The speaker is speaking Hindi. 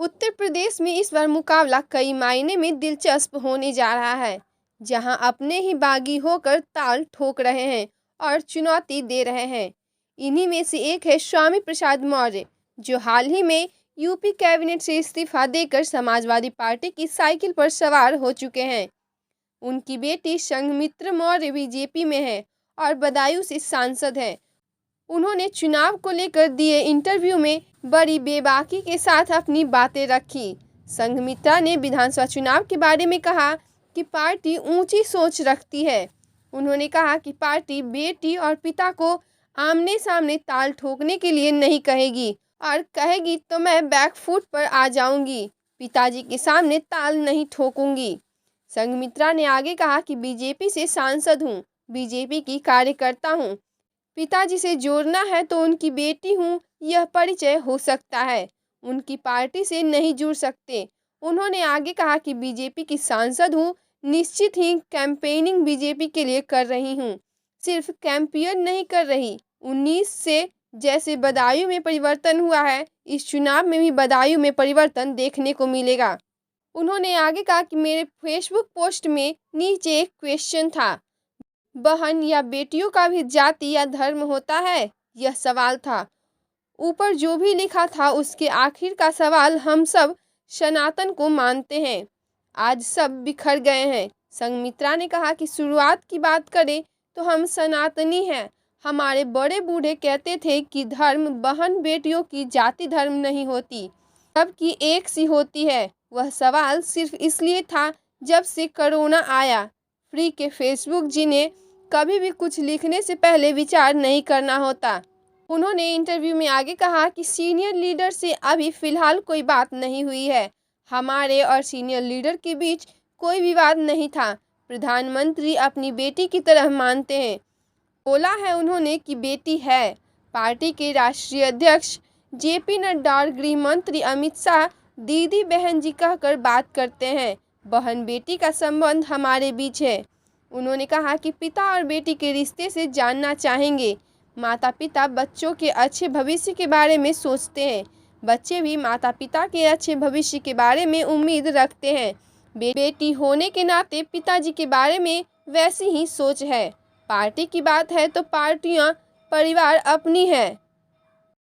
उत्तर प्रदेश में इस बार मुकाबला कई मायने में दिलचस्प होने जा रहा है, जहां अपने ही बागी होकर ताल ठोक रहे हैं और चुनौती दे रहे हैं। इन्हीं में से एक है स्वामी प्रसाद मौर्य, जो हाल ही में यूपी कैबिनेट से इस्तीफा देकर समाजवादी पार्टी की साइकिल पर सवार हो चुके हैं। उनकी बेटी संघमित्रा मौर्य बीजेपी में है और बदायूं से सांसद है। उन्होंने चुनाव को लेकर दिए इंटरव्यू में बड़ी बेबाकी के साथ अपनी बातें रखी। संघमित्रा ने विधानसभा चुनाव के बारे में कहा कि पार्टी ऊंची सोच रखती है। उन्होंने कहा कि पार्टी बेटी और पिता को आमने सामने ताल ठोकने के लिए नहीं कहेगी, और कहेगी तो मैं बैकफुट पर आ जाऊंगी, पिताजी के सामने ताल नहीं ठोकूंगी। संघमित्रा ने आगे कहा कि बीजेपी से सांसद हूँ, बीजेपी की कार्यकर्ता हूँ, पिताजी से जोड़ना है तो उनकी बेटी हूँ, यह परिचय हो सकता है, उनकी पार्टी से नहीं जुड़ सकते। उन्होंने आगे कहा कि बीजेपी की सांसद हूँ, निश्चित ही कैंपेनिंग बीजेपी के लिए कर रही हूँ, सिर्फ कैंपेन नहीं कर रही। 19 से जैसे बदायूं में परिवर्तन हुआ है, इस चुनाव में भी बदायूं में परिवर्तन देखने को मिलेगा। उन्होंने आगे कहा कि मेरे फेसबुक पोस्ट में नीचे एक क्वेश्चन था, बहन या बेटियों का भी जाति या धर्म होता है, यह सवाल था। ऊपर जो भी लिखा था उसके आखिर का सवाल, हम सब सनातन को मानते हैं, आज सब बिखर गए हैं। संघमित्रा ने कहा कि शुरुआत की बात करें तो हम सनातनी हैं। हमारे बड़े बूढ़े कहते थे कि धर्म बहन बेटियों की जाति धर्म नहीं होती, सबकी एक सी होती है। वह सवाल सिर्फ इसलिए था जब से कोरोना आया। फ्री के फेसबुक जिन्हें कभी भी कुछ लिखने से पहले विचार नहीं करना होता। उन्होंने इंटरव्यू में आगे कहा कि सीनियर लीडर से अभी फिलहाल कोई बात नहीं हुई है, हमारे और सीनियर लीडर के बीच कोई विवाद नहीं था। प्रधानमंत्री अपनी बेटी की तरह मानते हैं, बोला है उन्होंने कि बेटी है। पार्टी के राष्ट्रीय अध्यक्ष जेपी नड्डा और गृह मंत्री अमित शाह दीदी बहन जी कहकर बात करते हैं। बहन बेटी का संबंध हमारे बीच है। उन्होंने कहा कि पिता और बेटी के रिश्ते से जानना चाहेंगे। माता पिता बच्चों के अच्छे भविष्य के बारे में सोचते हैं, बच्चे भी माता पिता के अच्छे भविष्य के बारे में उम्मीद रखते हैं। बेटी होने के नाते पिताजी के बारे में वैसी ही सोच है। पार्टी की बात है तो पार्टियां परिवार अपनी है,